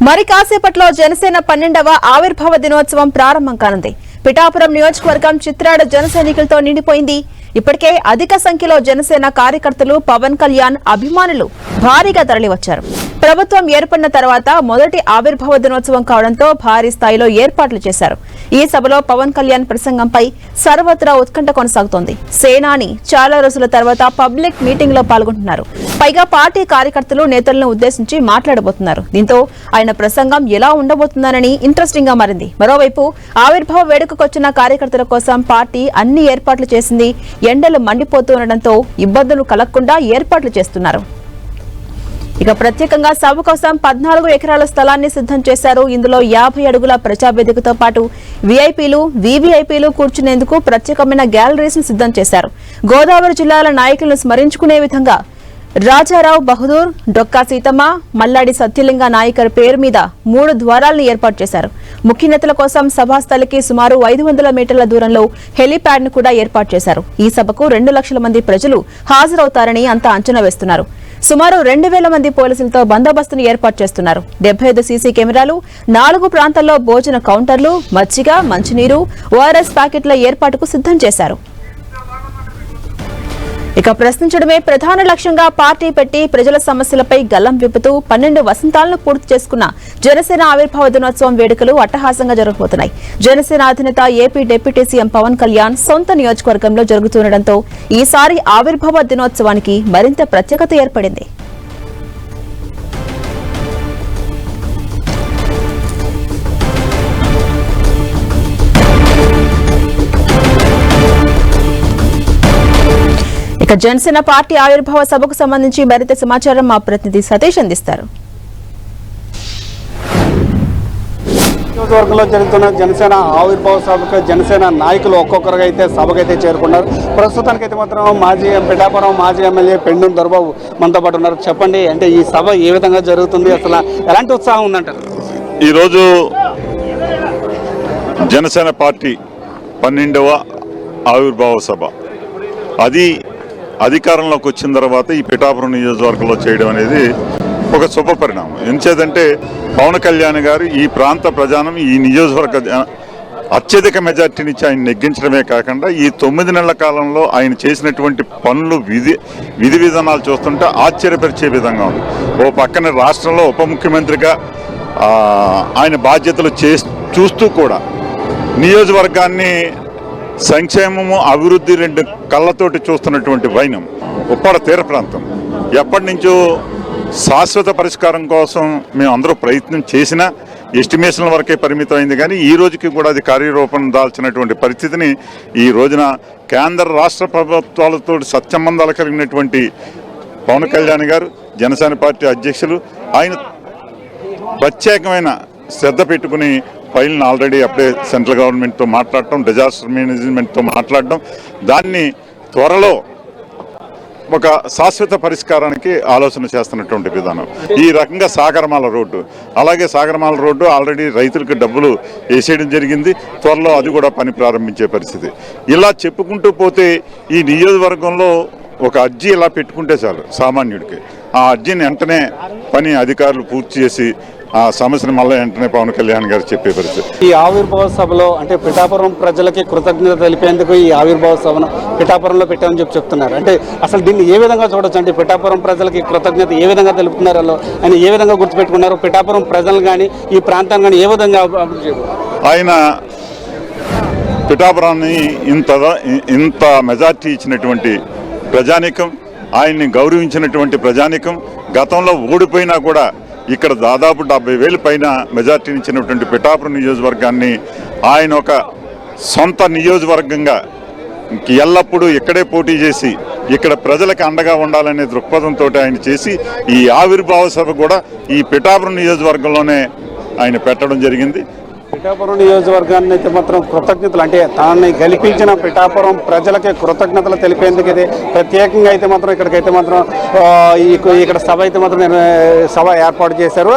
మరి కాసేపట్లో జనసేన 12వ ఆవిర్భావ దినోత్సవం ప్రారంభం కానుంది. పిఠాపురం నియోజకవర్గం చిత్రాడ జన సైనికులతో నిండిపోయింది. ఇప్పటికే అధిక సంఖ్యలో జనసేన కార్యకర్తలు, పవన్ కళ్యాణ్ అభిమానులు భారీగా తరలివచ్చారు. ప్రభుత్వం ఏర్పడిన తర్వాత మొదటి ఆవిర్భావ దినోత్సవం కావడంతో భారీ స్థాయిలో ఏర్పాట్లు చేశారు. ఈ సభలో పవన్ కళ్యాణ్ ప్రసంగంపై సర్వత్రా ఉత్కంఠ కొనసాగుతోంది. సేనాని చాలా రోజుల తర్వాత పబ్లిక్ మీటింగ్ లో పాల్గొంటున్నారు. పైగా పార్టీ కార్యకర్తలు, నేతలను ఉద్దేశించి మాట్లాడబోతున్నారు. దీంతో ఆయన ప్రసంగం ఎలా ఉండబోతుందనని ఇంట్రెస్టింగ్ గా మారింది. మరోవైపు ఆవిర్భావ వేడుకకొచ్చిన కార్యకర్తల కోసం పార్టీ అన్ని ఏర్పాట్లు చేసింది. ఎండలు మండిపోతూ ఉండడంతో ఇబ్బందులు కలగకుండా ఏర్పాట్లు చేస్తున్నారు. ఇక ప్రత్యేకంగా సభ కోసం 14 ఎకరాల స్థలాన్ని సిద్ధం చేశారు. ఇందులో 50 అడుగుల ప్రజావేదికతో పాటు వీఐపీలు, వీవీఐపీలు కూర్చునేందుకు ప్రత్యేకమైన గ్యాలరీస్ ను సిద్ధం చేశారు. గోదావరి జిల్లాల నాయకులను స్మరించుకునే విధంగా రాజారావు బహదూర్, డొక్కా సీతమ్మ, మల్లాడి సత్యలింగ నాయకర్ పేరు మీద 3 ద్వారాలను ఏర్పాటు చేశారు. ముఖ్య నేతల కోసం సభాస్థలికి సుమారు 500 మీటర్ల దూరంలో హెలీప్యాడ్ ను కూడా ఏర్పాటు చేశారు. ఈ సభకు 2 లక్షల మంది ప్రజలు హాజరవుతారని అంతా అంచనా వేస్తున్నారు. సుమారు 2000 మంది పోలీసులతో బందోబస్తును ఏర్పాటు చేస్తున్నారు. 75 సీసీ కెమెరాలు, 4 ప్రాంతాల్లో భోజన కౌంటర్లు, మజ్జిగ, మంచినీరు, ఓఆర్ఎస్ ప్యాకెట్ల ఏర్పాటుకు సిద్ధం చేశారు. ఇక ప్రశ్నించడమే ప్రధాన లక్ష్యంగా పార్టీ పెట్టి ప్రజల సమస్యలపై గల్లం విప్పుతూ 12 వసంతాలను పూర్తి చేసుకున్న జనసేన ఆవిర్భావ దినోత్సవం వేడుకలు అట్టహాసంగా జరగబోతున్నాయి. జనసేన అధినేత AP deputy CM Pawan Kalyan సొంత నియోజకవర్గంలో జరుగుతుండటంతో ఈసారి ఆవిర్భావ దినోత్సవానికి మరింత ప్రత్యేకత ఏర్పడింది. ఇక జనసేన పార్టీ ఆవిర్భావ సభకు సంబంధించి మరింత సమాచారం మా ప్రతినిధి సతీష్ అందిస్తారు. నియోజకవర్గంలో జరుగుతున్న జనసేన ఆవిర్భావ సభకు జనసేన నాయకులు ఒక్కొక్కరుగా అయితే సభకైతే చేరుకున్నారు. ప్రస్తుతానికైతే మాత్రం పిఠాపురం మాజీ ఎమ్మెల్యే పెండూరు దొరబాబు మనతో పాటు ఉన్నారు. చెప్పండి, అంటే ఈ సభ ఏ విధంగా జరుగుతుంది, అసలు ఎలాంటి ఉత్సాహం ఉందంటారు? ఈరోజు జనసేన పార్టీ 12వ ఆవిర్భావ సభ అది అధికారంలోకి వచ్చిన తర్వాత ఈ పిఠాపురం నియోజకవర్గంలో చేయడం అనేది ఒక శుభ పరిణామం. ఎంచేదంటే పవన్ కళ్యాణ్ గారు ఈ ప్రాంత ప్రజానం, ఈ నియోజకవర్గ అత్యధిక మెజార్టీనిచ్చి ఆయన నెగ్గించడమే కాకుండా ఈ 9 నెలల కాలంలో ఆయన చేసినటువంటి పనులు, విధి విధానాలు చూస్తుంటే ఆశ్చర్యపరిచే విధంగా ఉంది. ఓ పక్కన రాష్ట్రంలో ఉప ముఖ్యమంత్రిగా ఆయన బాధ్యతలు చూస్తూ కూడా నియోజకవర్గాన్ని సంక్షేమము, అభివృద్ధి 2 కళ్ళతోటి చూస్తున్నటువంటి వైనం ఉప్పాడ తీర ప్రాంతం. ఎప్పటి నుంచో శాశ్వత పరిష్కారం కోసం మేము అందరూ ప్రయత్నం చేసినా ఎస్టిమేషన్ల వరకే పరిమితమైంది. కానీ ఈ రోజుకి కూడా అది కార్యరూపం దాల్చినటువంటి పరిస్థితిని ఈ రోజున కేంద్ర రాష్ట్ర ప్రభుత్వాలతో సత్సంబంధాలు కలిగినటువంటి పవన్ కళ్యాణ్ గారు, జనసేన పార్టీ అధ్యక్షులు, ఆయన ప్రత్యేకమైన శ్రద్ధ పెట్టుకుని ఫైల్ని ఆల్రెడీ అప్పుడే సెంట్రల్ గవర్నమెంట్తో మాట్లాడటం, డిజాస్టర్ మేనేజ్మెంట్తో మాట్లాడటం, దాన్ని త్వరలో ఒక శాశ్వత పరిష్కారానికి ఆలోచన చేస్తున్నటువంటి విధానం. ఈ రకంగా సాగరమాల రోడ్డు, అలాగే సాగరమాల రోడ్డు ఆల్రెడీ రైతులకు డబ్బులు వేసేయడం జరిగింది. త్వరలో అది కూడా పని ప్రారంభించే పరిస్థితి. ఇలా చెప్పుకుంటూ పోతే ఈ నియోజకవర్గంలో ఒక అర్జీ ఇలా పెట్టుకుంటే చాలు సామాన్యుడికి. ఆ అర్జీని వెంటనే పని అధికారులు పూర్తి చేసి ఆ సమస్యను మళ్ళీ వెంటనే పవన్ కళ్యాణ్ గారు చెప్పే పరిస్థితి. ఈ ఆవిర్భావ సభలో అంటే పిఠాపురం ప్రజలకి కృతజ్ఞత తెలిపేందుకు ఈ ఆవిర్భావ సభను పిఠాపురంలో పెట్టామని చెప్తున్నారు. అంటే అసలు దీన్ని ఏ విధంగా చూడొచ్చు? అంటే పిఠాపురం ప్రజలకి కృతజ్ఞత ఏ విధంగా తెలుపుతున్నారు, ఆయన ఏ విధంగా గుర్తుపెట్టుకున్నారు, పిఠాపురం ప్రజలు కానీ ఈ ప్రాంతాన్ని కానీ ఏ విధంగా ఆయన పిఠాపురాన్ని ఇంత మెజార్టీ ఇచ్చినటువంటి ప్రజానీకం, ఆయన్ని గౌరవించినటువంటి ప్రజానీకం, గతంలో ఓడిపోయినా కూడా ఇక్కడ దాదాపు 70,000 పైన మెజార్టీని ఇచ్చినటువంటి పిఠాపురం నియోజకవర్గాన్ని ఆయన ఒక సొంత నియోజకవర్గంగా ఎల్లప్పుడూ ఇక్కడే పోటీ చేసి ఇక్కడ ప్రజలకు అండగా ఉండాలనే దృక్పథంతో ఆయన చేసి ఈ ఆవిర్భావ సభ కూడా ఈ పిఠాపురం నియోజకవర్గంలోనే ఆయన పెట్టడం జరిగింది. పిఠాపురం నియోజకవర్గాన్ని అయితే మాత్రం కృతజ్ఞతలు, అంటే తాన్ని గెలిపించిన పిఠాపురం ప్రజలకి కృతజ్ఞతలు తెలిపేందుకు అయితే ప్రత్యేకంగా అయితే మాత్రం ఇక్కడికైతే మాత్రం ఇక్కడ సభ అయితే మాత్రం సభ ఏర్పాటు చేశారు.